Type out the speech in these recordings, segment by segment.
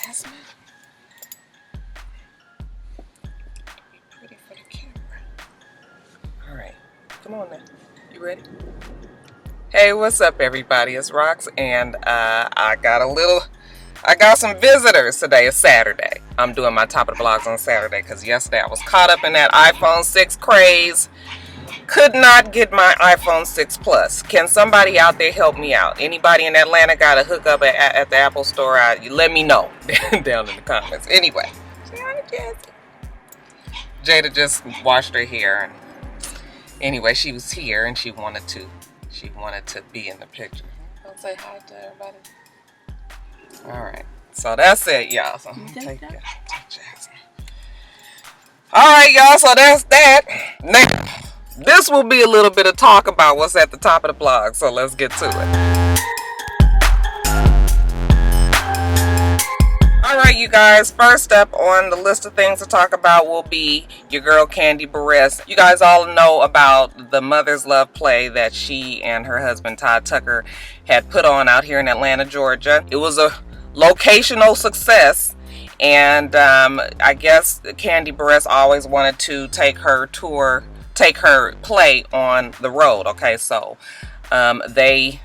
Jasmine. Be pretty for the camera. All right, come on now. You ready? Hey, what's up, everybody? It's Rox, and I got some visitors today. It's Saturday. I'm doing my top of the vlogs on Saturday because yesterday I was caught up in that iPhone 6 craze. Could not get my iPhone 6 Plus. Can somebody out there help me out? Anybody in Atlanta got a hookup at the Apple store? Let me know down in the comments. Anyway, Jada just washed her hair. And anyway, she was here and she wanted to be in the picture. Don't say hi to everybody. All right, so that's it, y'all. So I'm gonna take Jasmine. All right, y'all. So that's that. Now, this will be a little bit of talk about what's at the top of the blog. So let's get to it. All right, you guys. First up on the list of things to talk about will be your girl Kandi Burruss. You guys all know about the Mother's Love play that she and her husband Todd Tucker had put on out here in Atlanta, Georgia. It was a locational success, and I guess Kandi Burruss always wanted to take her play on the road. Okay, so they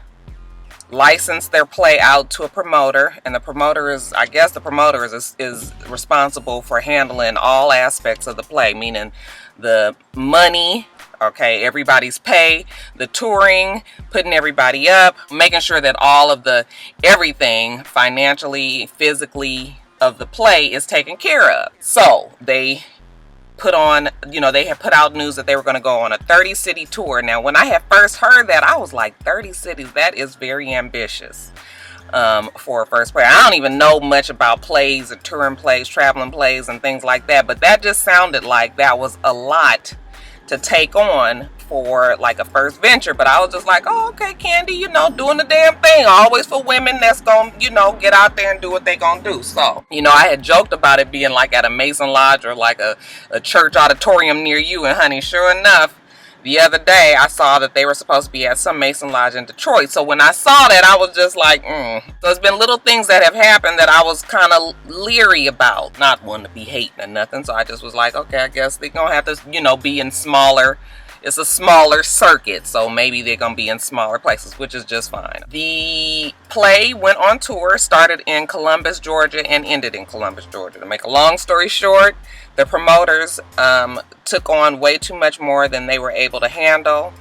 licensed their play out to a promoter, and the promoter is responsible for handling all aspects of the play, meaning the money, okay, everybody's pay, the touring, putting everybody up, making sure that all of the everything financially, physically of the play is taken care of. So they put on, they had put out news that they were going to go on a 30-city tour. Now, when I had first heard that, I was like, 30 cities, that is very ambitious for a first play. I don't even know much about plays and touring plays, traveling plays, and things like that, but that just sounded like that was a lot to take on for like a first venture. But I was just like, oh, okay, Kandi, doing the damn thing. Always for women that's gonna, get out there and do what they gonna do. So, I had joked about it being like at a Mason Lodge or like a church auditorium near you. And honey, sure enough, the other day I saw that they were supposed to be at some Mason Lodge in Detroit. So when I saw that, I was just like, So there's been little things that have happened that I was kind of leery about. Not wanting to be hating or nothing. So I just was like, okay, I guess they're gonna have to, be in smaller. It's a smaller circuit, so maybe they're going to be in smaller places, which is just fine. The play went on tour, started in Columbus, Georgia, and ended in Columbus, Georgia. To make a long story short, the promoters took on way too much more than they were able to handle.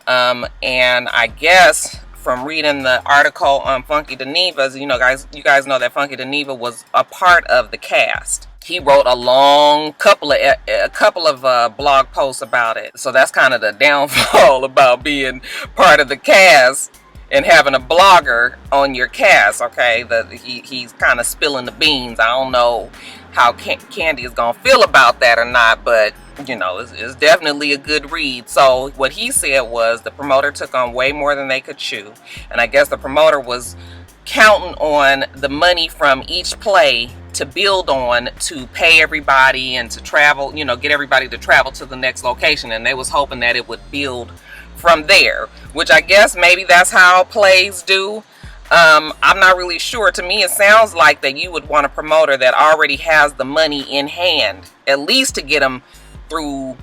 And I guess from reading the article on Funky Dinevas, you guys know that Funky Dineva was a part of the cast. He wrote a long couple of blog posts about it. So that's kind of the downfall about being part of the cast and having a blogger on your cast. Okay, he's kind of spilling the beans. I don't know how Kandi is gonna feel about that or not, but it's definitely a good read. So what he said was the promoter took on way more than they could chew, and I guess the promoter was counting on the money from each play to build on to pay everybody and to travel, get everybody to travel to the next location, and they was hoping that it would build from there, which I guess maybe that's how plays do. I'm not really sure. To me, it sounds like that you would want a promoter that already has the money in hand, at least to get them through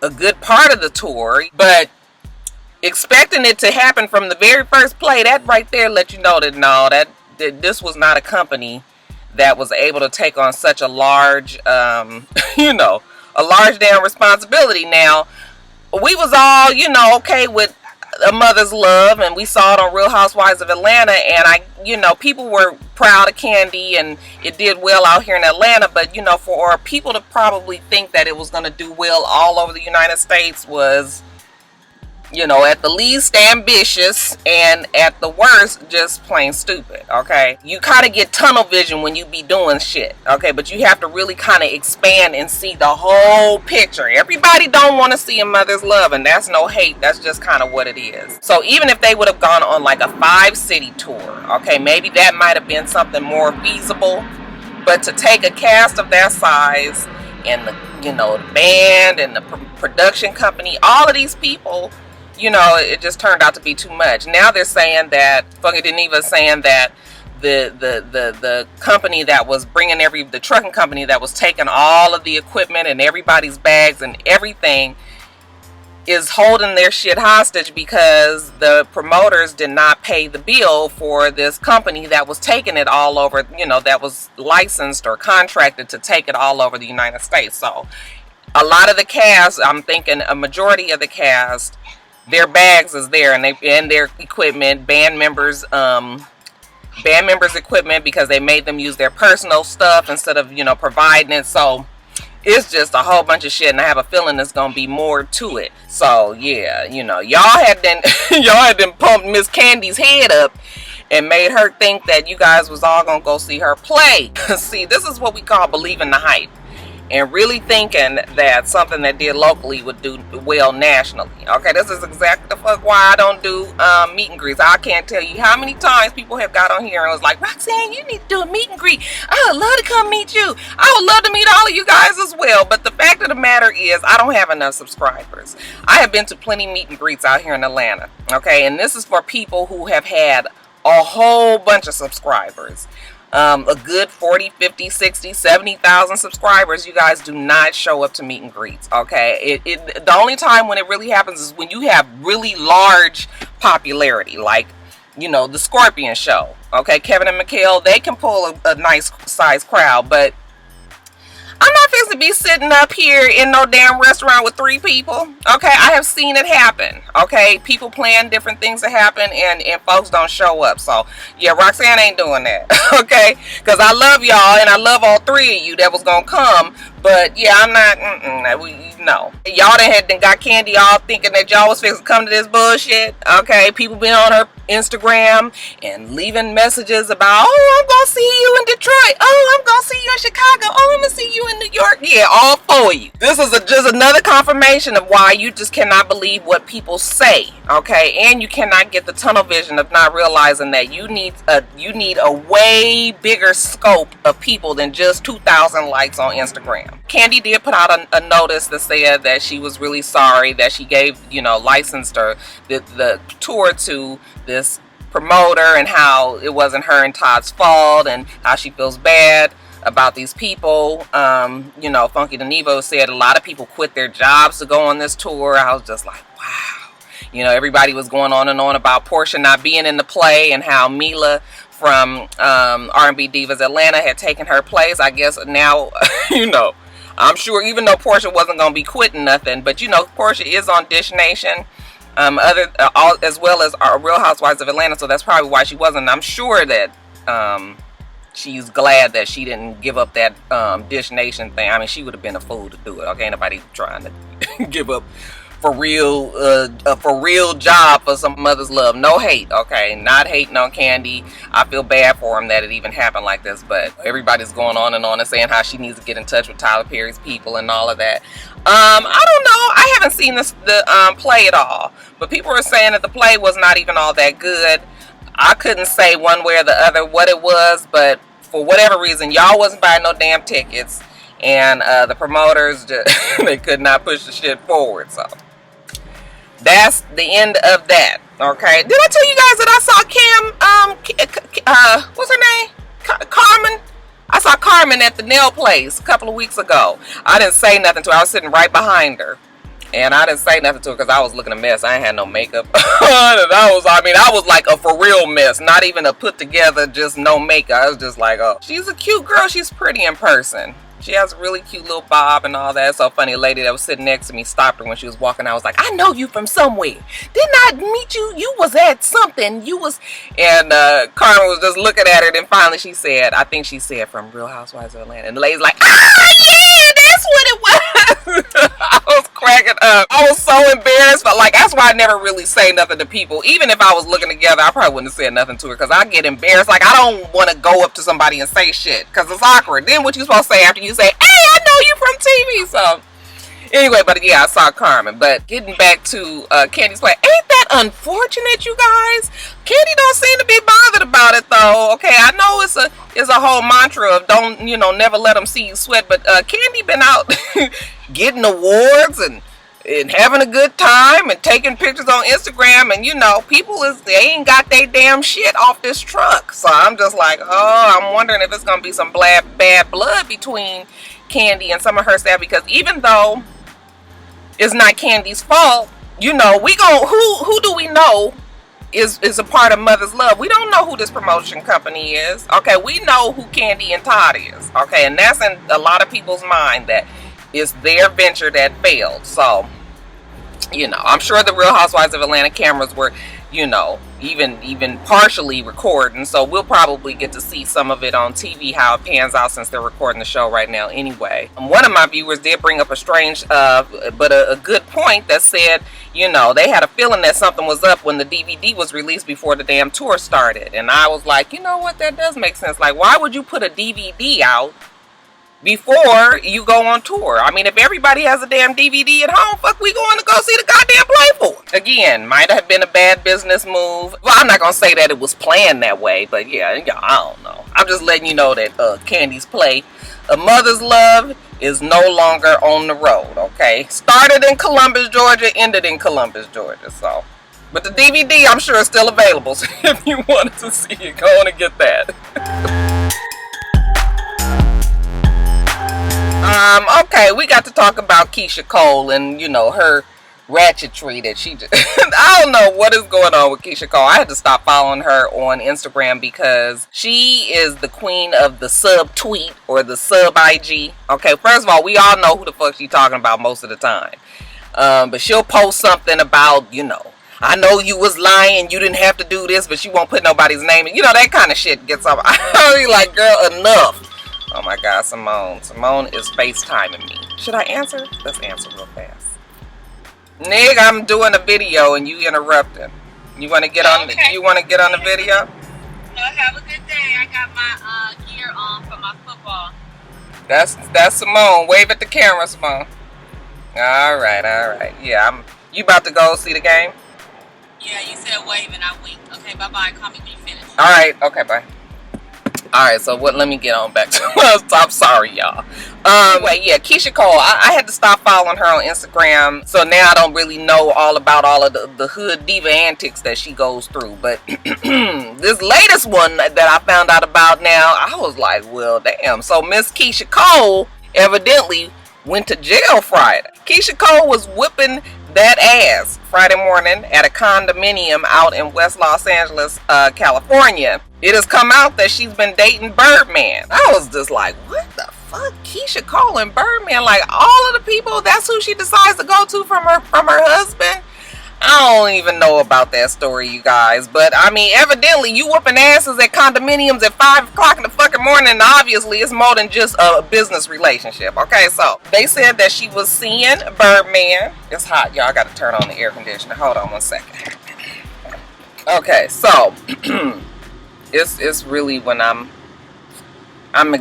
a good part of the tour. But expecting it to happen from the very first play, that right there let you know that no, that this was not a company that was able to take on such a large, a large damn responsibility. Now, we was all, okay with A Mother's Love, and we saw it on Real Housewives of Atlanta, and people were proud of Kandi, and it did well out here in Atlanta, but, for people to probably think that it was going to do well all over the United States was, at the least ambitious, and at the worst just plain stupid. Okay, you kind of get tunnel vision when you be doing shit, okay, but you have to really kind of expand and see the whole picture. Everybody don't want to see A Mother's Love, and that's no hate, that's just kind of what it is. So even if they would have gone on like a 5-city tour, okay, maybe that might have been something more feasible, but to take a cast of that size and the band and the production company, all of these people, it just turned out to be too much. Now they're saying that, Funky Dineva is saying that the company that was bringing the trucking company that was taking all of the equipment and everybody's bags and everything is holding their shit hostage because the promoters did not pay the bill for this company that was taking it all over, you know, that was licensed or contracted to take it all over the United States. So a lot of the cast, I'm thinking a majority of the cast, their bags is there, and their equipment, band members equipment, because they made them use their personal stuff instead of, you know, providing it. So it's just a whole bunch of shit, and I have a feeling there's gonna be more to it. So yeah, you know, y'all had then pumped Miss Kandi's head up and made her think that you guys was all gonna go see her play. See, this is what we call believing the hype, and really thinking that something that did locally would do well nationally. Okay, this is exactly the fuck why I don't do meet and greets. I can't tell you how many times people have got on here and was like, Roxanne, you need to do a meet and greet. I would love to come meet you. I would love to meet all of you guys as well. But the fact of the matter is, I don't have enough subscribers. I have been to plenty meet and greets out here in Atlanta. Okay, and this is for people who have had a whole bunch of subscribers. A good 40, 50, 60, 70,000 subscribers. You guys do not show up to meet and greets. Okay, the only time when it really happens is when you have really large popularity, like, you know, the Scorpion show. Okay, Kevin and Mikhail, they can pull a nice size crowd, but I'm not fixing to be sitting up here in no damn restaurant with 3 people. Okay, I have seen it happen. Okay, people plan different things to happen, and folks don't show up. So yeah, Roxanne ain't doing that. Okay, because I love y'all, and I love all 3 of you that was gonna come. But yeah, I'm not. No, y'all done got Kandi all thinking that y'all was fixing to come to this bullshit. Okay, people been on her Instagram and leaving messages about, oh, I'm gonna see you in Detroit. Oh, I'm gonna see you in Chicago. Oh, I'm gonna see you in New York. Yeah, all 4 of you. This is just another confirmation of why you just cannot believe what people say. Okay, and you cannot get the tunnel vision of not realizing that you need a way bigger scope of people than just 2,000 likes on Instagram. Kandi did put out a notice that said that she was really sorry that she gave, you know, licensed her the tour to this promoter, and how it wasn't her and Todd's fault, and how she feels bad about these people. You know, Funky DeNevo said a lot of people quit their jobs to go on this tour. I was just like, wow. You know, everybody was going on and on about Portia not being in the play, and how Mila from R&B Divas Atlanta had taken her place. I guess now, you know, I'm sure, even though Portia wasn't going to be quitting nothing, but you know, Portia is on Dish Nation, as well as our Real Housewives of Atlanta, so that's probably why she wasn't. I'm sure that she's glad that she didn't give up that Dish Nation thing. I mean, she would have been a fool to do it. Okay, nobody trying to give up for real job for some mother's love. No hate, okay, not hating on Kandi. I feel bad for him that it even happened like this, but everybody's going on and saying how she needs to get in touch with Tyler Perry's people and all of that. I don't know, I haven't seen the play at all, but people were saying that the play was not even all that good. I couldn't say one way or the other what it was, but for whatever reason, y'all wasn't buying no damn tickets, and the promoters just they could not push the shit forward. So that's the end of that. Okay, did I tell you guys that I saw what's her name, Carmen? I saw Carmen at the nail place a couple of weeks ago. I didn't say nothing to her. I was sitting right behind her, and I didn't say nothing to her because I was looking a mess. I ain't had no makeup on. I was like a for real mess, not even a put together, just no makeup. I was just like, oh, she's a cute girl. She's pretty in person. She has a really cute little bob and all that. It's so funny. A lady that was sitting next to me stopped her when she was walking. I was like, I know you from somewhere. Didn't I meet you? You was at something. You was... And Carmen was just looking at her. Then finally she said, I think she said from Real Housewives of Atlanta. And the lady's like, ah, yeah, that's what it was. I was cracking up. I was so embarrassed. But like, that's why I never really say nothing to people. Even if I was looking together, I probably wouldn't have said nothing to her, because I get embarrassed. Like, I don't want to go up to somebody and say shit, because it's awkward. Then what you supposed to say after you say, hey, I know you from TV? So anyway, but yeah, I saw Carmen. But getting back to Kandi's play, ain't that unfortunate, you guys? Kandi don't seem to be bothered about it though. Okay, I know it's a whole mantra of don't, you know, never let them see you sweat, but Kandi been out getting awards and and having a good time and taking pictures on Instagram, and you know, they ain't got their damn shit off this truck. So I'm just like, oh, I'm wondering if it's gonna be some bad blood between Kandi and some of her staff, because even though it's not Kandi's fault, you know, who do we know is a part of Mother's Love? We don't know who this promotion company is. Okay, we know who Kandi and Todd is. Okay, and that's in a lot of people's mind, that it's their venture that failed. So, you know, I'm sure the Real Housewives of Atlanta cameras were, you know, even partially recording, so we'll probably get to see some of it on TV, how it pans out, since they're recording the show right now anyway. One of my viewers did bring up a strange but a good point, that said, you know, they had a feeling that something was up when the DVD was released before the damn tour started. And I was like, you know what, that does make sense. Like, why would you put a DVD out before you go on tour? I mean, if everybody has a damn DVD at home, fuck we going to go see the goddamn play for? Again, might have been a bad business move. Well, I'm not gonna say that it was planned that way, but yeah, I don't know. I'm just letting you know that Kandi's play, A Mother's Love, is no longer on the road. Okay, started in Columbus, Georgia, ended in Columbus, Georgia. So, but the DVD, I'm sure, is still available. So if you wanted to see it, go on and get that. Okay, we got to talk about Keyshia Cole and, you know, her ratchetry that she just I don't know what is going on with Keyshia Cole. I had to stop following her on Instagram because she is the queen of the sub tweet or the sub IG. Okay, first of all, we all know who the fuck she's talking about most of the time. But she'll post something about, you know, I know you was lying, you didn't have to do this, but she won't put nobody's name in. You know, that kind of shit gets up. I'll be like, girl, enough. Oh my God, Simone. Simone is FaceTiming me. Should I answer? Let's answer real fast. Nig, I'm doing a video and you interrupted. You want to get on? Okay. You want to get on the video? Have a good day. I got my gear on for my football. That's Simone. Wave at the camera, Simone. All right. Yeah, you about to go see the game? Yeah, you said wave and I winked. Okay, bye-bye. Call me when you finish. All right. Okay, bye. Alright, so let me get on back to I'm sorry, y'all. Anyway, yeah, Keyshia Cole, I had to stop following her on Instagram, so now I don't really know all about all of the hood diva antics that she goes through. But this latest one that I found out about now, I was like, well, damn. So Miss Keyshia Cole evidently went to jail Friday. Keyshia Cole was whipping that ass Friday morning at a condominium out in West Los Angeles, California. It has come out that she's been dating Birdman. I was just like, what the fuck? Keyshia Cole and Birdman, like all of the people, that's who she decides to go to from her husband? I don't even know about that story, you guys. But I mean, evidently you whooping asses at condominiums at 5 o'clock in the fucking morning, and obviously it's more than just a business relationship. Okay, so they said that she was seeing Birdman. It's hot, y'all. I gotta turn on the air conditioner. Hold on one second. Okay, so it's really when I'm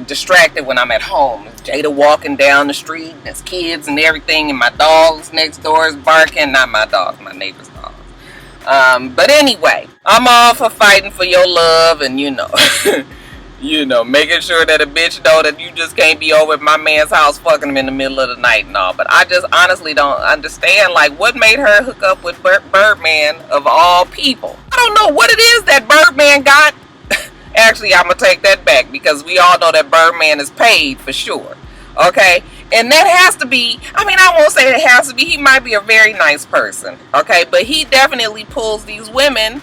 distracted when I'm at home. It's Jada walking down the street, and there's kids and everything, and my dogs next door is barking. Not my dogs, my neighbor's dogs. But anyway, I'm all for fighting for your love, and you know, making sure that a bitch know that you just can't be over at my man's house fucking him in the middle of the night and all. But I just honestly don't understand, like, what made her hook up with Birdman of all people. I don't know what it is that Birdman got. Actually, I'm going to take that back, because we all know that Birdman is paid for sure. Okay? And that has to be, I mean, I won't say it has to be. He might be a very nice person. Okay? But he definitely pulls these women.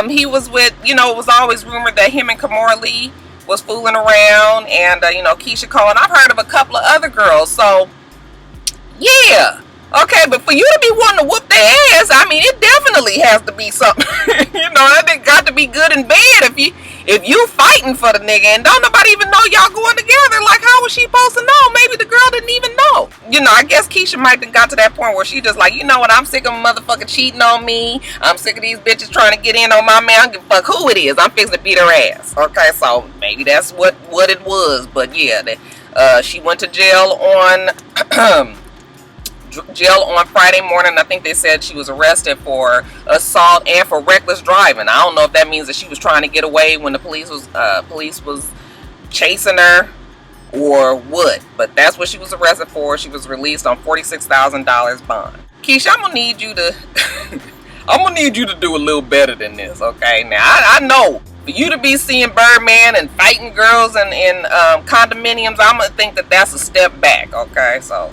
He was with, you know, it was always rumored that him and Kimora Lee was fooling around. And, you know, Keyshia Cole. And I've heard of a couple of other girls. So, yeah. Okay, but for you to be wanting to whoop their ass, I mean, it definitely has to be something. You know, it got to be good and bad if you fighting for the nigga and don't nobody even know y'all going together. Like, how was she supposed to know? Maybe the girl didn't even know. You know, I guess Keyshia might have got to that point where she just like, you know what, I'm sick of motherfucking cheating on me. I'm sick of these bitches trying to get in on my man. I don't give a fuck who it is. I'm fixing to beat her ass. Okay, so maybe that's what it was. But yeah, she went to jail on Friday morning. I think they said she was arrested for assault and for reckless driving. I don't know if that means that she was trying to get away when the police was chasing her. or what. But that's what she was arrested for. She was released on $46,000 bond. Keyshia, I'm gonna need you to I'm gonna need you to do a little better than this, okay? Now I know for you to be seeing Birdman and fighting girls in condominiums, I'm gonna think that that's a step back, okay? So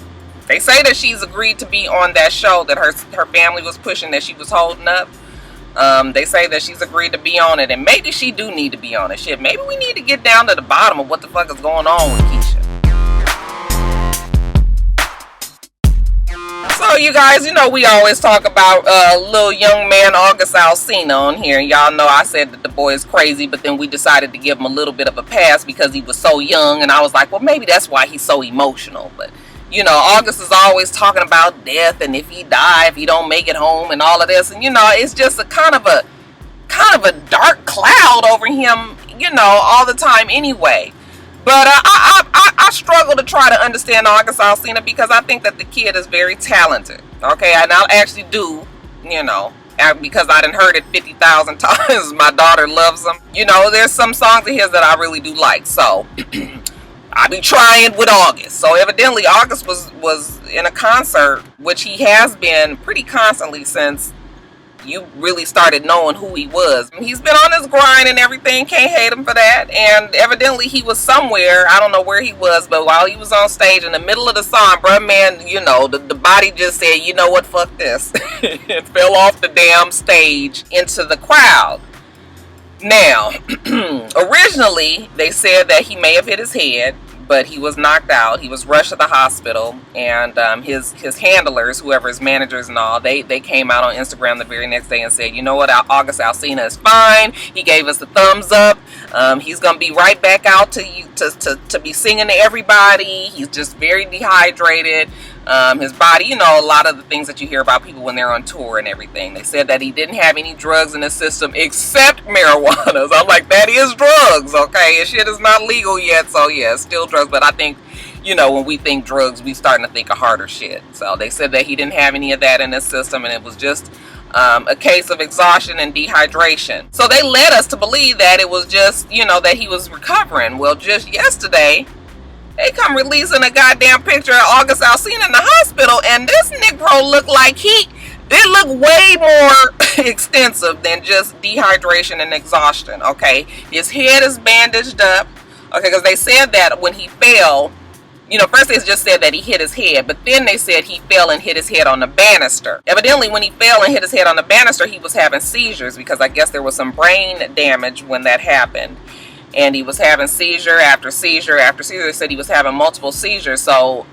they say that she's agreed to be on that show that her family was pushing, that she was holding up. They say that she's agreed to be on it, and maybe she do need to be on it. Shit, maybe we need to get down to the bottom of what the fuck is going on with Keyshia. So you guys, you know we always talk about little young man August Alsina on here. Y'all know I said that the boy is crazy, but then we decided to give him a little bit of a pass because he was so young, and I was like, well, maybe that's why he's so emotional. But you know, August is always talking about death, and if he die, if he don't make it home, and all of this, and you know, it's just a kind of a dark cloud over him, you know, all the time anyway. But I struggle to try to understand August Alsina because I think that the kid is very talented. Okay, and I actually do, you know, because I done heard it 50,000 times. My daughter loves him. You know, there's some songs of his that I really do like. So I be trying with August. So evidently August was in a concert, which he has been pretty constantly since you really started knowing who he was. He's been on his grind and everything, can't hate him for that. And evidently he was somewhere, I don't know where he was, but while he was on stage in the middle of the song, bruh, man, you know, the body just said, you know what, fuck this. It fell off the damn stage into the crowd. Now, originally they said that he may have hit his head, but he was knocked out. He was rushed to the hospital, and his handlers, whoever his managers and all, they came out on Instagram the very next day and said, you know what, August Alsina is fine. He gave us the thumbs up. He's gonna be right back out to be singing to everybody. He's just very dehydrated. His body, you know, a lot of the things that you hear about people when they're on tour and everything. They said that he didn't have any drugs in his system except marijuana. So I'm like, that is drugs, okay? His shit is not legal yet, so yeah, it's still drugs. But I think, you know, when we think drugs, we starting to think of harder shit. So they said that he didn't have any of that in his system, and it was just a case of exhaustion and dehydration. So they led us to believe that it was just, you know, that he was recovering. Well, just yesterday, they come releasing a goddamn picture of August Alsina in the hospital, and this Negro looked like it looked way more extensive than just dehydration and exhaustion, okay? His head is bandaged up, okay, because they said that when he fell, you know, first they just said that he hit his head, but then they said he fell and hit his head on the banister. Evidently, when he fell and hit his head on the banister, he was having seizures because I guess there was some brain damage when that happened. And he was having seizure after seizure after seizure. They said he was having multiple seizures. So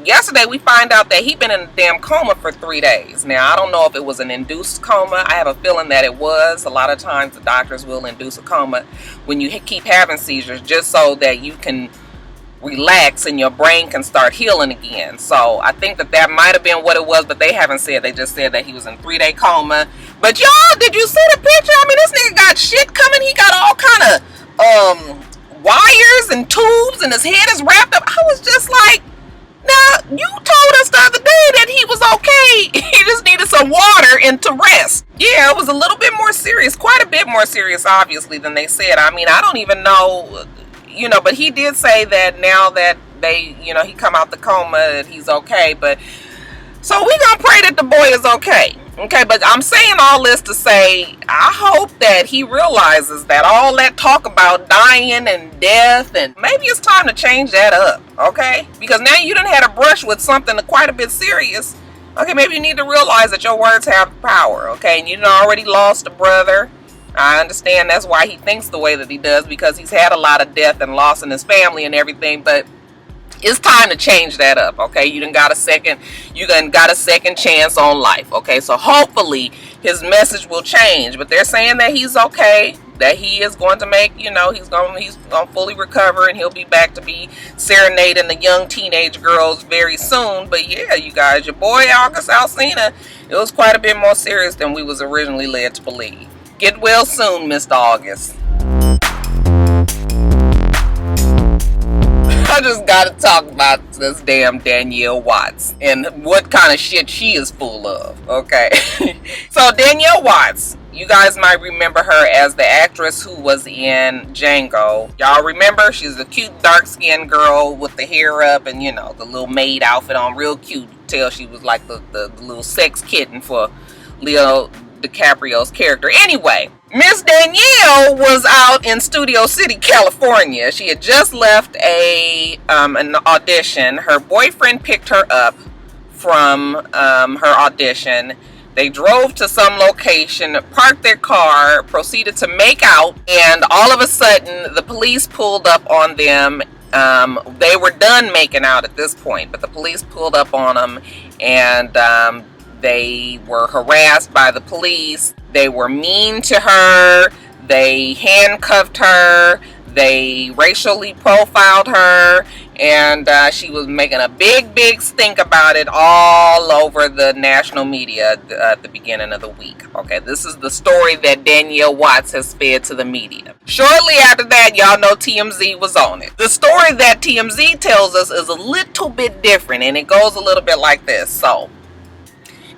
yesterday we find out that he'd been in a damn coma for 3 days. Now, I don't know if it was an induced coma. I have a feeling that it was. A lot of times the doctors will induce a coma when you keep having seizures, just so that you can relax and your brain can start healing again. So I think that might have been what it was, but they haven't said. They just said that he was in 3-day coma. But y'all, did you see the picture? I mean, this nigga got shit coming. He got all kind of wires and tubes, and his head is wrapped up. I was just like, now you told us the other day that he was okay. He just needed some water and to rest. Yeah, it was a little bit more serious, quite a bit more serious, obviously, than they said. I mean, I don't even know, you know, but he did say that now that they, you know, he come out the coma, that he's okay. But so we gonna pray that the boy is okay. Okay, but I'm saying all this to say, I hope that he realizes that all that talk about dying and death, and maybe it's time to change that up, okay? Because now you done had a brush with something quite a bit serious. Okay, maybe you need to realize that your words have power, okay? And you done already lost a brother. I understand that's why he thinks the way that he does, because he's had a lot of death and loss in his family and everything, but it's time to change that up, okay? You done got a second chance on life, okay? So hopefully his message will change. But they're saying that he's okay, that he is going to make, you know, he's gonna fully recover, and he'll be back to be serenading the young teenage girls very soon. But yeah, you guys, your boy August Alsina, it was quite a bit more serious than we was originally led to believe. Get well soon, Mr. August. I just gotta talk about this damn Danielle Watts and what kind of shit she is full of, okay? So Danielle Watts, You guys might remember her as the actress who was in Django. Y'all remember? She's a cute dark-skinned girl with the hair up and, you know, the little maid outfit on. Real cute. You tell she was like the little sex kitten for Leo DiCaprio's character. Anyway, Miss Danielle was out in Studio City, California. She had just left an audition. Her boyfriend picked her up from her audition. They drove to some location, parked their car, proceeded to make out, and all of a sudden the police pulled up on them. They were done making out at this point, but the police pulled up on them, and they were harassed by the police. They were mean to her. They handcuffed her. They racially profiled her, and she was making a big stink about it all over the national media at the beginning of the week. Okay, this is the story that Danielle Watts has fed to the media. Shortly after that, y'all know TMZ was on it. The story that TMZ tells us is a little bit different, and it goes a little bit like this. So,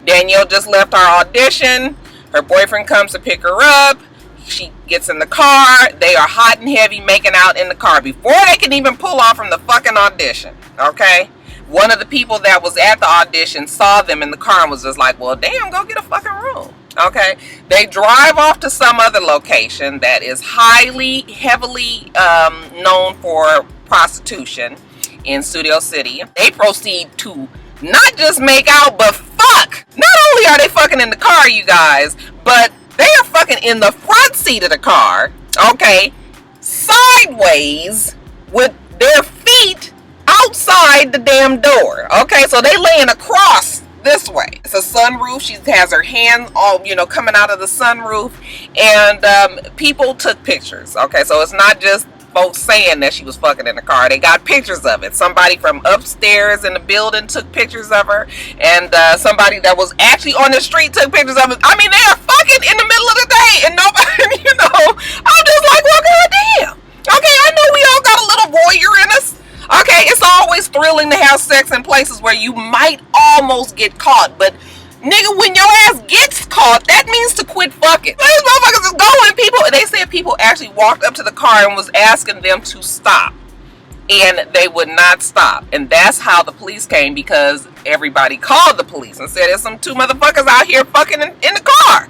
Danielle just left our audition. Her boyfriend comes to pick her up. She gets in the car. They are hot and heavy making out in the car before they can even pull off from the fucking audition. Okay? One of the people that was at the audition saw them in the car and was just like, well, damn, go get a fucking room. Okay? They drive off to some other location that is heavily known for prostitution in Studio City. They proceed to not just make out, but fuck. Not only are they fucking in the car, you guys, but they are fucking in the front seat of the car, okay, sideways with their feet outside the damn door, okay? So they laying across this way. It's a sunroof. She has her hand all, you know, coming out of the sunroof, and people took pictures, okay? So it's not just folks saying that she was fucking in the car. They got pictures of it. Somebody from upstairs in the building took pictures of her, and somebody that was actually on the street took pictures of it. I mean, they are fucking in the middle of the day, and nobody, you know, I'm just like, well, goddamn. Okay, I know we all got a little voyeur in us. Okay, it's always thrilling to have sex in places where you might almost get caught, but nigga, when your ass gets caught, that means to quit fucking. These motherfuckers is going. People, they said people actually walked up to the car and was asking them to stop, and they would not stop. And that's how the police came, because everybody called the police and said there's some two motherfuckers out here fucking in the car.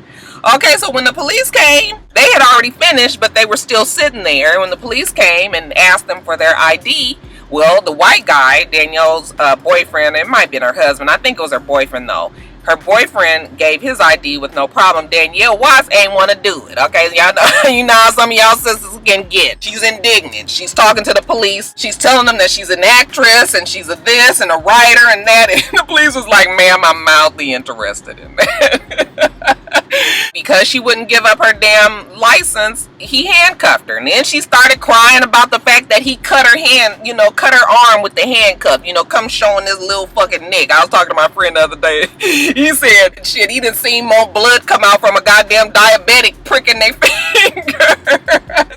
Okay, so when the police came, they had already finished, but they were still sitting there. When the police came and asked them for their ID, well, the white guy, Danielle's boyfriend, it might have been her husband, I think it was her boyfriend though, her boyfriend gave his ID with no problem. Danielle Watts ain't want to do it. Okay, y'all know, you know how some of y'all sisters can get. She's indignant. She's talking to the police. She's telling them that she's an actress and she's a this and a writer and that. And the police was like, ma'am, I'm mildly interested in that. Because she wouldn't give up her damn license, he handcuffed her. And then she started crying about the fact that he cut her hand, you know, cut her arm with the handcuff. You know, come showing this little fucking nick. I was talking to my friend the other day. He said, shit, he didn't see more blood come out from a goddamn diabetic pricking their finger.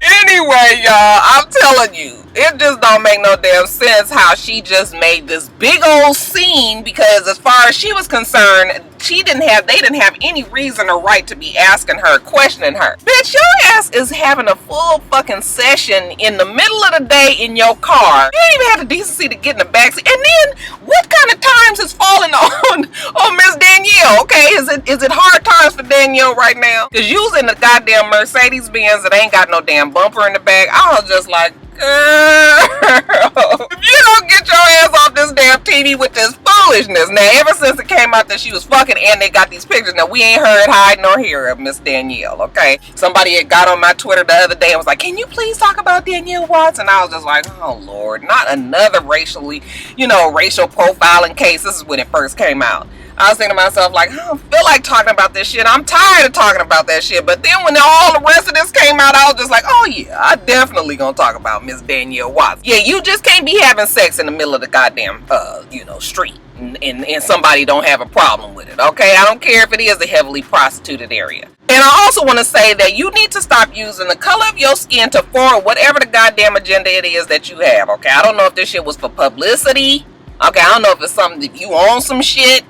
Anyway, y'all, I'm telling you, it just don't make no damn sense how she just made this big old scene, because as far as she was concerned, they didn't have any reason or right to be asking her, questioning her. Bitch, your ass is having a full fucking session in the middle of the day in your car. You ain't even have the decency to get in the backseat. And then, what kind of times is falling on Miss Danielle? Okay, is it hard times for Danielle right now? Because using the goddamn Mercedes Benz that ain't got no damn bumper in the back, I was just like, girl, if you don't get your ass off this damn TV with this foolishness. Now, ever since it came out that she was fucking and they got these pictures, now we ain't heard, hide, nor hear of Miss Danielle, okay? Somebody had got on my Twitter the other day and was like, can you please talk about Danielle Watts? And I was just like, oh Lord, not another racial profiling case. This is when it first came out. I was thinking to myself, like, I don't feel like talking about this shit. I'm tired of talking about that shit. But then when all the rest of this came out, I was just like, oh yeah, I definitely gonna talk about Miss Danielle Watts. Yeah, you just can't be having sex in the middle of the goddamn, street. And somebody don't have a problem with it, okay? I don't care if it is a heavily prostituted area. And I also want to say that you need to stop using the color of your skin to forward whatever the goddamn agenda it is that you have, okay? I don't know if this shit was for publicity. Okay, I don't know if it's something that you own some shit.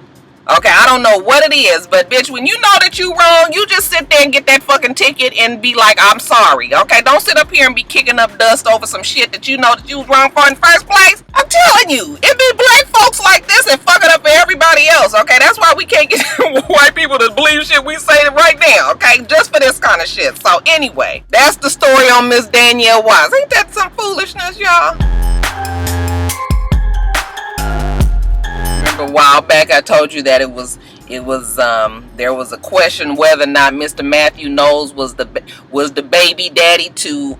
Okay, I don't know what it is, but bitch, when you know that you wrong, you just sit there and get that fucking ticket and be like, I'm sorry. Okay, don't sit up here and be kicking up dust over some shit that you know that you was wrong for in the first place. I'm telling you, it be black folks like this and fuck it up for everybody else. Okay, that's why we can't get white people to believe shit we say right now. Okay, just for this kind of shit. So anyway, that's the story on Miss Danielle Watts. Ain't that some foolishness, y'all? A while back I told you that it was there was a question whether or not Mr. Mathew Knowles was the baby daddy to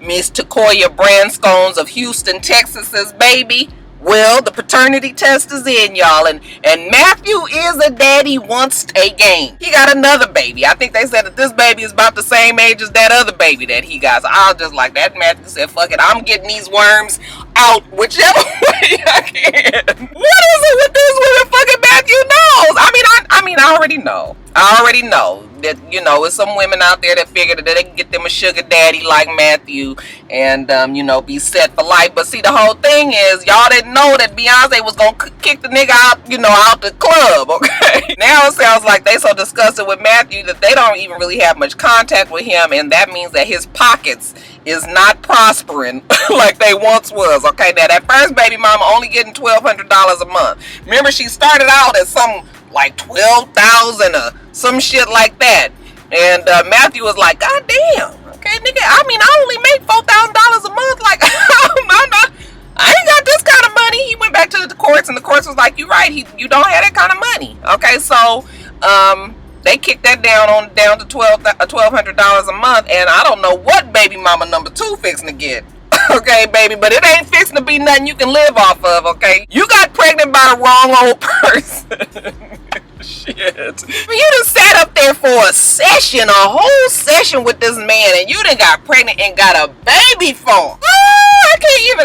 Miss Takoya Branscones of Houston, Texas's baby. Well, the paternity test is in, y'all, and Mathew is a daddy once again. He got another baby. I think they said that this baby is about the same age as that other baby that he got. So I was just like that. Mathew said, fuck it, I'm getting these worms out whichever way I can. What is it with this with fucking Mathew Knowles? I mean, I already know. I already know that, you know, there's some women out there that figure that they can get them a sugar daddy like Mathew and, you know, be set for life. But see, the whole thing is, y'all didn't know that Beyonce was going to kick the nigga out, you know, out the club, okay? Now it sounds like they so disgusted with Mathew that they don't even really have much contact with him, and that means that his pockets is not prospering like they once was, okay? Now, that first baby mama only getting $1,200 a month. Remember, she started out as some like 12,000 or some shit like that, and Mathew was like, God damn, okay, nigga, I mean, I only make $4,000 a month, like, I ain't got this kind of money. He went back to the courts, and the courts was like, you right, you don't have that kind of money, okay? So they kicked that down to $1,200 a month, and I don't know what baby mama number 2 fixing to get. Okay, baby, but it ain't fixing to be nothing you can live off of, okay? You got pregnant by the wrong old person. Shit. You done sat up there for a whole session with this man, and you done got pregnant and got a baby for him. Oh,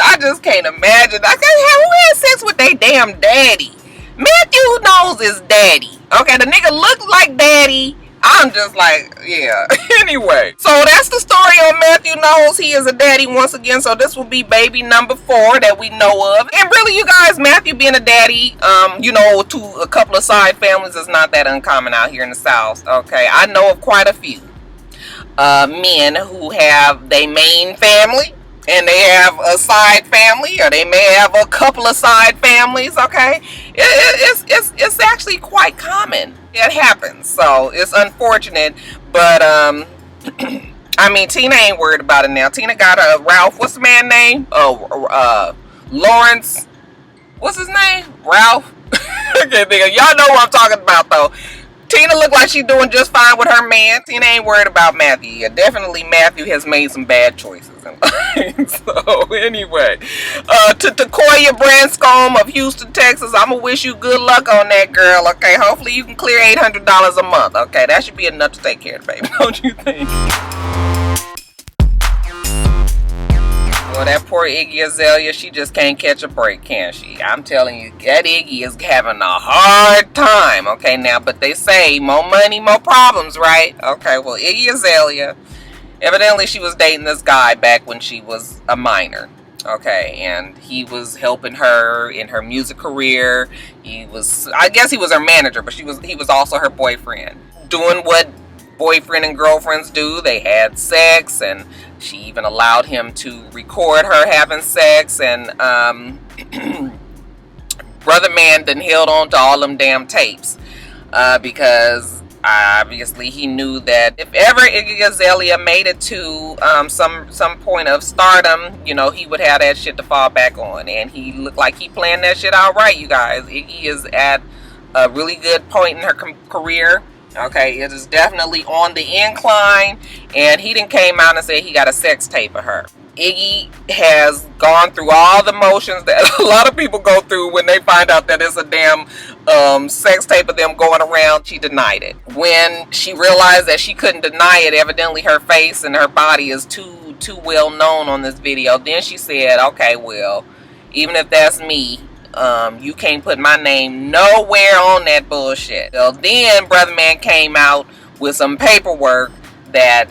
I just can't imagine. Who had sex with their damn daddy? Mathew Knowles is daddy. Okay, the nigga look like daddy. I'm just like, yeah. Anyway, so that's the story on Mathew Knowles. He is a daddy once again. So this will be baby number 4 that we know of. And really, you guys, Mathew being a daddy, you know, to a couple of side families is not that uncommon out here in the South. Okay, I know of quite a few men who have their main family, and they have a side family, or they may have a couple of side families. Okay, it's actually quite common. It happens, so it's unfortunate, but I mean, Tina ain't worried about it now. Tina got a Ralph. What's the man's name? Lawrence. What's his name? Ralph. Okay, nigga, y'all know what I'm talking about, though. Tina look like she's doing just fine with her man. Tina ain't worried about Mathew. Yeah, definitely Mathew has made some bad choices in life. So anyway, to Takoya Branscombe of Houston, Texas, I'm gonna wish you good luck on that, girl. Okay, hopefully you can clear $800 a month. Okay, that should be enough to take care of the baby, don't you think? Well, that poor Iggy Azalea, she just can't catch a break, can she? I'm telling you, that Iggy is having a hard time, okay, now, but they say more money, more problems, right? Okay, well, Iggy Azalea, evidently she was dating this guy back when she was a minor, okay, and he was helping her in her music career. I guess he was her manager, but he was also her boyfriend, doing what boyfriend and girlfriends do. They had sex, and she even allowed him to record her having sex, and brother man done held on to all them damn tapes because obviously he knew that if ever Iggy Azalea made it to some point of stardom, you know, he would have that shit to fall back on, and he looked like he planned that shit out right, you guys. Iggy is at a really good point in her career. Okay, it is definitely on the incline, and he done came out and said he got a sex tape of her. Iggy has gone through all the motions that a lot of people go through when they find out that it's a damn sex tape of them going around. She denied it. When she realized that she couldn't deny it, evidently her face and her body is too well known on this video, then she said, okay, well, even if that's me, you can't put my name nowhere on that bullshit. Well, then brother man came out with some paperwork that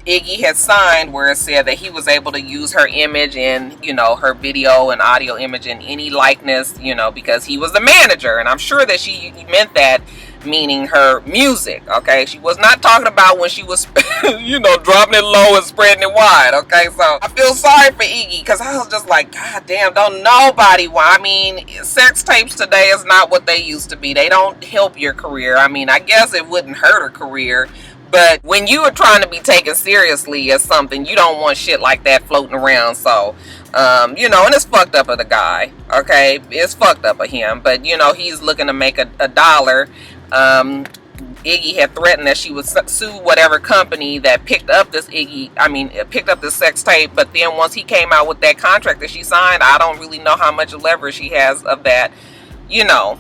Iggy had signed where it said that he was able to use her image in, you know, her video and audio image in any likeness, you know, because he was the manager. And I'm sure that she meant that meaning her music, okay? She was not talking about when she was, you know, dropping it low and spreading it wide, okay? So I feel sorry for Iggy, because I was just like, God damn, don't nobody, I mean, sex tapes today is not what they used to be. They don't help your career. I mean, I guess it wouldn't hurt her career, but when you are trying to be taken seriously as something, you don't want shit like that floating around. So, you know, and it's fucked up of the guy, okay? It's fucked up of him, but, you know, he's looking to make a dollar. Iggy had threatened that she would sue whatever company that picked up this picked up this sex tape, but then once he came out with that contract that she signed, I don't really know how much leverage she has of that, you know,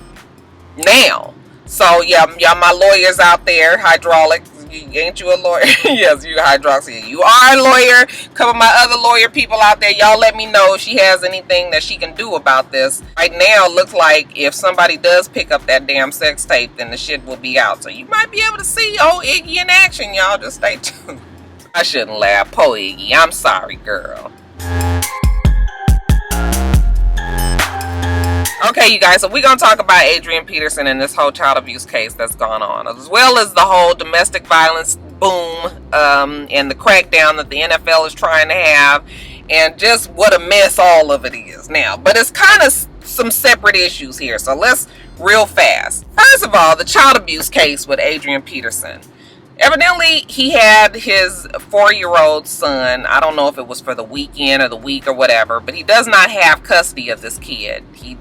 now. So yeah, my lawyers out there, hydraulic, ain't you a lawyer? Yes, you hydroxy. You are a lawyer. A couple of my other lawyer people out there, y'all let me know if she has anything that she can do about this. Right now, it looks like if somebody does pick up that damn sex tape, then the shit will be out. So you might be able to see old Iggy in action, y'all. Just stay tuned. I shouldn't laugh. Poor Iggy. I'm sorry, girl. Okay, you guys, so we're going to talk about Adrian Peterson and this whole child abuse case that's gone on, as well as the whole domestic violence boom and the crackdown that the NFL is trying to have, and just what a mess all of it is now. But it's kind of some separate issues here, so let's real fast. First of all, the child abuse case with Adrian Peterson. Evidently, he had his 4-year-old son. I don't know if it was for the weekend or the week or whatever, but he does not have custody of this kid. He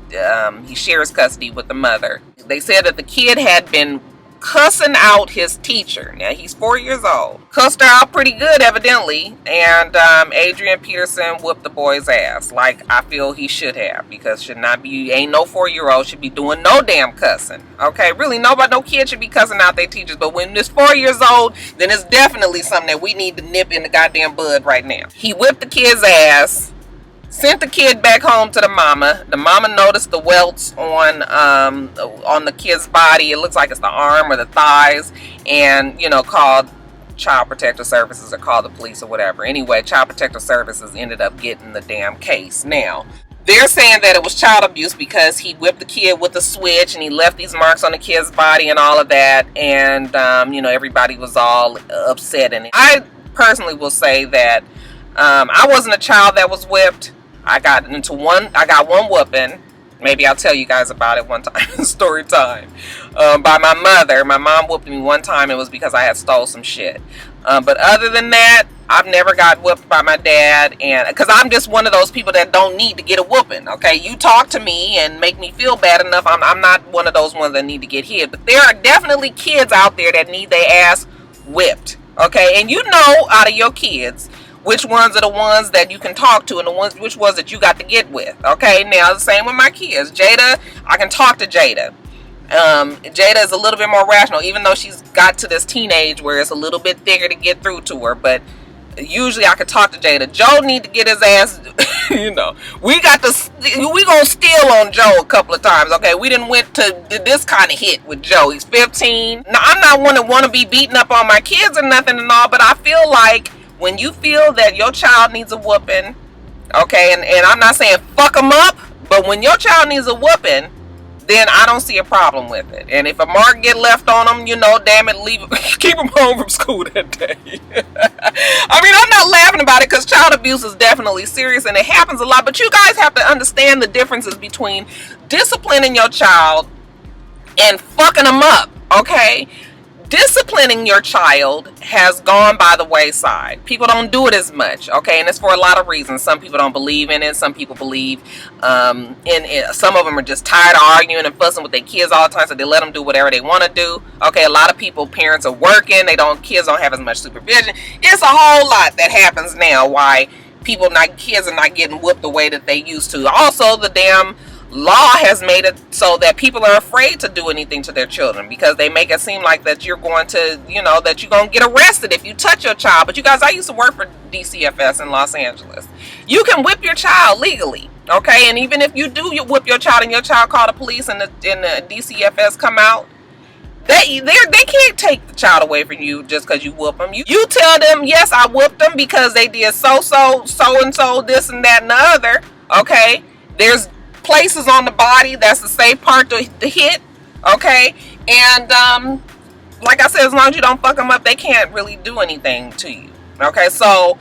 shares custody with the mother. They said that the kid had been cussing out his teacher. Now, he's 4 years old. Cussed her out pretty good, evidently, and Adrian Peterson whooped the boy's ass, like I feel he should have, because should not be, ain't no 4-year-old should be doing no damn cussing, okay? Really, no kid should be cussing out their teachers, but when it's 4 years old, then it's definitely something that we need to nip in the goddamn bud right now. He whipped the kid's ass, sent the kid back home to the mama. The mama noticed the welts on the kid's body. It looks like it's the arm or the thighs, and, you know, called Child Protective Services or called the police or whatever. Anyway, Child Protective Services ended up getting the damn case. Now, they're saying that it was child abuse because he whipped the kid with a switch and he left these marks on the kid's body and all of that, and you know, everybody was all upset. And I personally will say that I wasn't a child that was whipped. I got one whooping. Maybe I'll tell you guys about it one time. Story time. By my mother. My mom whooped me one time. It was because I had stole some shit. But other than that, I've never got whooped by my dad. And because I'm just one of those people that don't need to get a whooping. Okay, you talk to me and make me feel bad enough. I'm not one of those ones that need to get hit. But there are definitely kids out there that need their ass whipped. Okay, and you know out of your kids which ones are the ones that you can talk to and which ones that you got to get with. Okay, now the same with my kids. Jada, I can talk to Jada. Jada is a little bit more rational, even though she's got to this teenage where it's a little bit thicker to get through to her, but usually I could talk to Jada. Joe need to get his ass, you know, we gonna steal on Joe a couple of times. Okay, we didn't went to this kind of hit with Joe. He's 15. Now, I'm not one to want to be beating up on my kids or nothing and all, but I feel like when you feel that your child needs a whooping, okay, and I'm not saying fuck them up, but when your child needs a whooping, then I don't see a problem with it. And if a mark get left on them, you know, damn it, leave keep them home from school that day. I mean, I'm not laughing about it because child abuse is definitely serious and it happens a lot, but you guys have to understand the differences between disciplining your child and fucking them up, okay? Disciplining your child has gone by the wayside. People don't do it as much, okay? And it's for a lot of reasons. Some people don't believe in it. Some people believe in it. Some of them are just tired of arguing and fussing with their kids all the time, so they let them do whatever they want to do. Okay, a lot of people, parents are working. Kids don't have as much supervision. It's a whole lot that happens now why kids are not getting whooped the way that they used to. Also, the damn law has made it so that people are afraid to do anything to their children because they make it seem like that you're going to, you know, that you're going to get arrested if you touch your child. But you guys, I used to work for DCFS in Los Angeles. You can whip your child legally, okay? And even if you whip your child and your child call the police and the DCFS come out, They can't take the child away from you just because you whoop them. You tell them, yes, I whooped them because they did so and so, this and that and the other. Okay, there's places on the body that's the safe part to hit. Okay, and like I said, as long as you don't fuck them up, they can't really do anything to you. Okay, so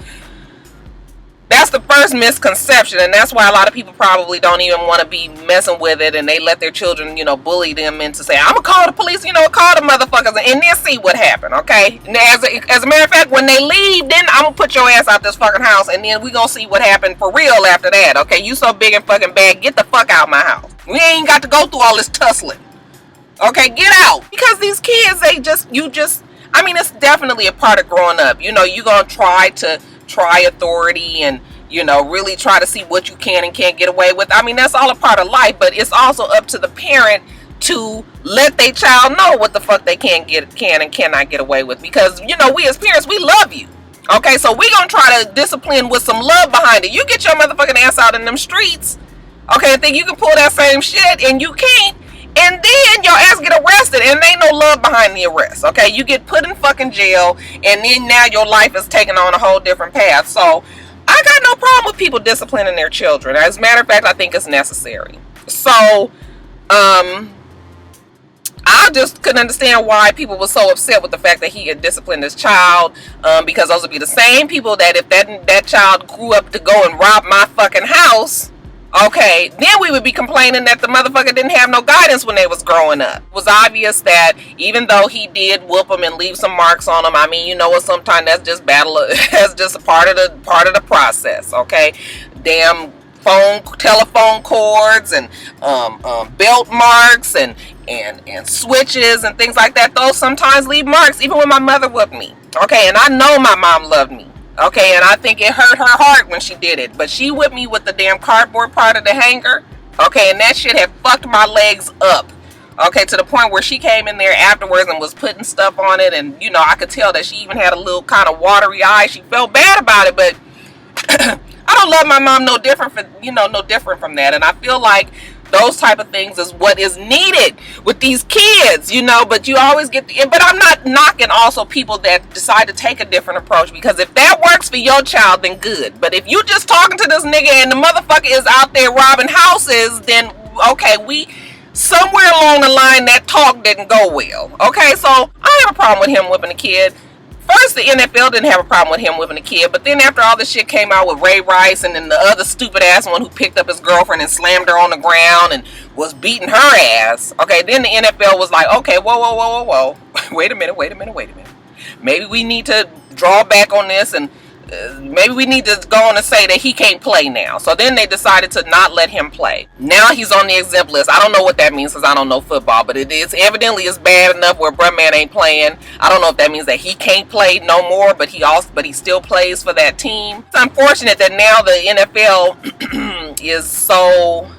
that's the first misconception, and that's why a lot of people probably don't even want to be messing with it, and they let their children, bully them into saying, I'm gonna call the police, call the motherfuckers, and then see what happened, okay? And as a matter of fact, when they leave, then I'm gonna put your ass out this fucking house, and then we gonna see what happened for real after that, okay? You so big and fucking bad, get the fuck out of my house. We ain't got to go through all this tussling. Okay, get out. Because these kids, it's definitely a part of growing up. You're gonna try authority and really try to see what you can and can't get away with. That's all a part of life, but it's also up to the parent to let their child know what the fuck they can and cannot get away with, because we as parents, we love you. Okay, so we gonna try to discipline with some love behind it. You get your motherfucking ass out in them streets, okay, and think you can pull that same shit, and you can't, and then your ass get arrested, and there ain't no love behind the arrest. Okay, you get put in fucking jail, and then now your life is taking on a whole different path. So I got no problem with people disciplining their children. As a matter of fact, I think it's necessary. So I just couldn't understand why people were so upset with the fact that he had disciplined his child, because those would be the same people that if that child grew up to go and rob my fucking house, okay, then we would be complaining that the motherfucker didn't have no guidance when they was growing up. It was obvious that even though he did whoop them and leave some marks on them, what, sometimes that's just that's just a part of the process, okay? Damn telephone cords and belt marks and switches and things like that. Those sometimes leave marks, even when my mother whooped me, okay? And I know my mom loved me. Okay, and I think it hurt her heart when she did it. But she whipped me with the damn cardboard part of the hanger. Okay, and that shit had fucked my legs up. Okay, to the point where she came in there afterwards and was putting stuff on it. And, I could tell that she even had a little kind of watery eye. She felt bad about it, but I don't love my mom no different from that. And I feel like those type of things is what is needed with these kids, but you always but I'm not knocking also people that decide to take a different approach, because if that works for your child, then good. But if you just talking to this nigga and the motherfucker is out there robbing houses, then okay, we somewhere along the line that talk didn't go well. Okay, so I have a problem with him whipping a kid. First, the NFL didn't have a problem with him whipping a kid, but then after all this shit came out with Ray Rice and then the other stupid ass one who picked up his girlfriend and slammed her on the ground and was beating her ass, okay, then the NFL was like, okay, whoa, wait a minute. Maybe we need to draw back on this, and maybe we need to go on and say that he can't play now. So then they decided to not let him play. Now he's on the exempt list. I don't know what that means because I don't know football, but it is evidently it's bad enough where bruh man ain't playing. I don't know if that means that he can't play no more, but he still plays for that team. It's unfortunate that now the NFL is so,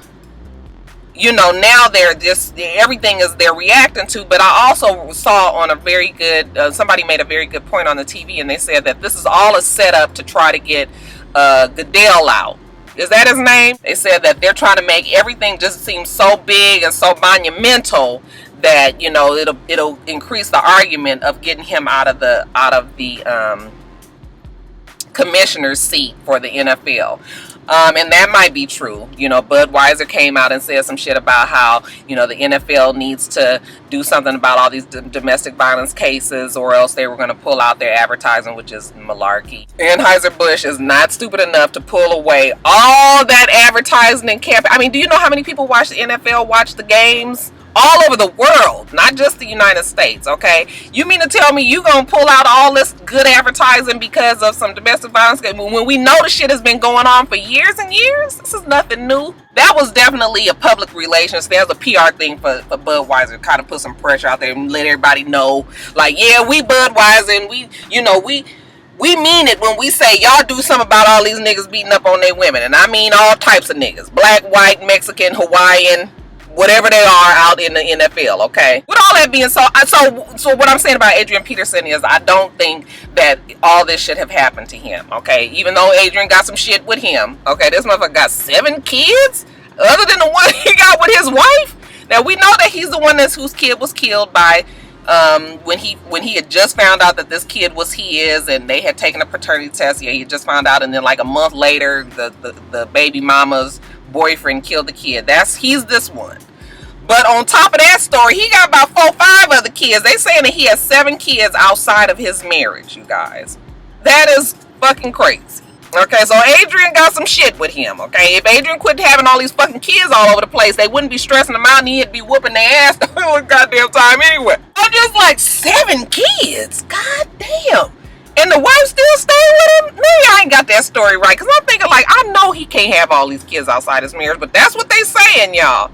now they're just, everything is they're reacting to. But I also saw on a very good, somebody made a very good point on the TV, and they said that this is all a setup to try to get Goodell out. Is that his name? They said that they're trying to make everything just seem so big and so monumental that, it'll increase the argument of getting him out of the commissioner's seat for the NFL. And that might be true. Budweiser came out and said some shit about how, the NFL needs to do something about all these domestic violence cases, or else they were going to pull out their advertising, which is malarkey. Anheuser-Busch is not stupid enough to pull away all that advertising and campaign. Do you know how many people watch the NFL, watch the games? All over the world, not just the United States, okay? You mean to tell me you gonna pull out all this good advertising because of some domestic violence when we know the shit has been going on for years and years? This is nothing new. That was definitely a public relations. There's a PR thing for Budweiser to kind of put some pressure out there and let everybody know, like, yeah, we Budweiser, and we mean it when we say y'all do something about all these niggas beating up on their women. And I mean all types of niggas. Black, white, Mexican, Hawaiian, whatever they are out in the NFL, okay? With all that being so what I'm saying about Adrian Peterson is I don't think that all this should have happened to him, okay? Even though Adrian got some shit with him, okay? This motherfucker got 7 kids other than the one he got with his wife. Now we know that he's the one whose kid was killed by when he had just found out that this kid was his, and they had taken a paternity test. Yeah, he had just found out, and then like a month later, the baby mama's boyfriend killed the kid. He's this one. But on top of that story, he got about 4 or 5 other kids. They saying that he has 7 kids outside of his marriage, you guys. That is fucking crazy. Okay, so Adrian got some shit with him, okay? If Adrian quit having all these fucking kids all over the place, they wouldn't be stressing him out and he'd be whooping their ass the whole goddamn time anyway. I'm just like, 7 kids? God damn. And the wife still staying with him? Maybe I ain't got that story right, because I'm thinking like, I know he can't have all these kids outside his marriage, but that's what they saying, y'all.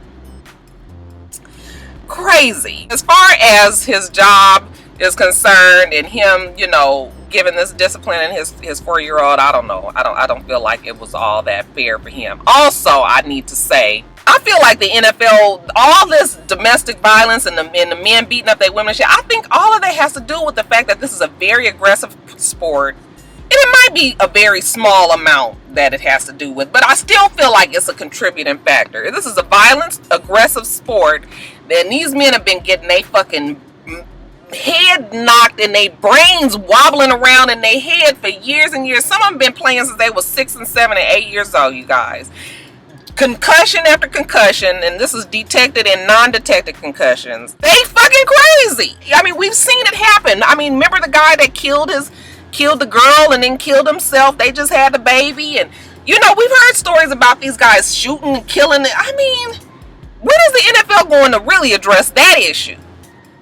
Crazy. As far as his job is concerned and him, you know, giving this discipline in his 4-year-old, I don't know. I don't feel like it was all that fair for him. Also, I need to say, I feel like the NFL, all this domestic violence and the men beating up their women and shit, I think all of that has to do with the fact that this is a very aggressive sport. And it might be a very small amount that it has to do with, but I still feel like it's a contributing factor. This is a violent, aggressive sport, and these men have been getting their fucking head knocked and their brains wobbling around in their head for years and years. Some of them been playing since they were 6 and 7 and 8 years old, you guys. Concussion after concussion, and this is detected and non-detected concussions. They fucking crazy. I mean, we've seen it happen. I mean, remember the guy that killed the girl and then killed himself? They just had the baby, and you know, we've heard stories about these guys shooting and killing. I mean, when is the NFL going to really address that issue?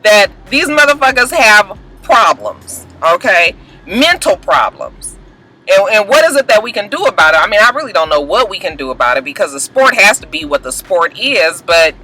That these motherfuckers have problems, okay? Mental problems. And what is it that we can do about it? I mean, I really don't know what we can do about it, because the sport has to be what the sport is. But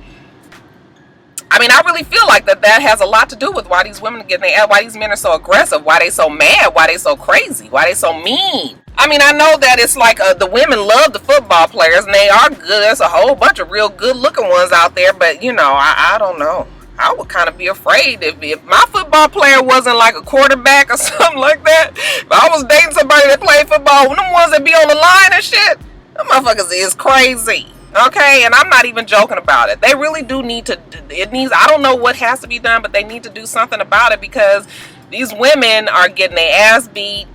I mean, I really feel like that has a lot to do with why these women why these men are so aggressive, why they so mad, why they so crazy, why they so mean. I mean, I know that it's like the women love the football players, and they are good. There's a whole bunch of real good looking ones out there, but you know, I don't know. I would kind of be afraid if my football player wasn't like a quarterback or something like that. If I was dating somebody that played football, them ones that be on the line and shit, them motherfuckers is crazy. Okay, and I'm not even joking about it. They really do need to, I don't know what has to be done, but they need to do something about it, because these women are getting their ass beat.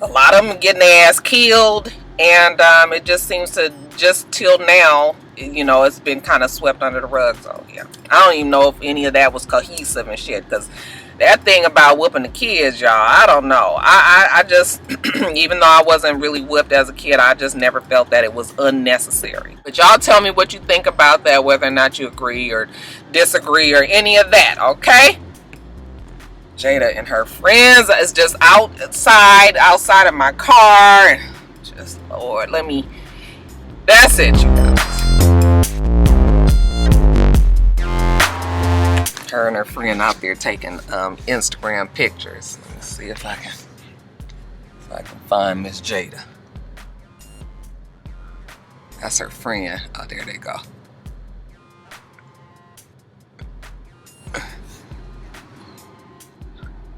A lot of them are getting their ass killed. And it just seems to, just till now, you know, it's been kind of swept under the rug. So yeah, I don't even know if any of that was cohesive and shit, because that thing about whooping the kids, y'all, I don't know. I just even though I wasn't really whipped as a kid, I just never felt that it was unnecessary. But y'all tell me what you think about that, whether or not you agree or disagree or any of that, okay? Jada and her friends is just outside of my car. Just, Lord, that's it, you guys. Her and her friend out there taking Instagram pictures. Let me see if I can find Miss Jada. That's her friend. Oh, there they go.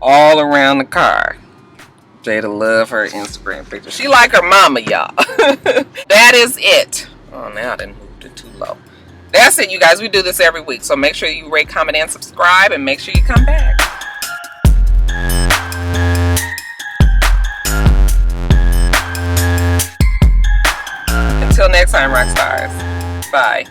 All around the car. Jada love her Instagram pictures. She like her mama, y'all. That is it. Oh, now I didn't move it too low. That's it, you guys. We do this every week. So make sure you rate, comment, and subscribe. And make sure you come back. Until next time, Roxstars. Bye.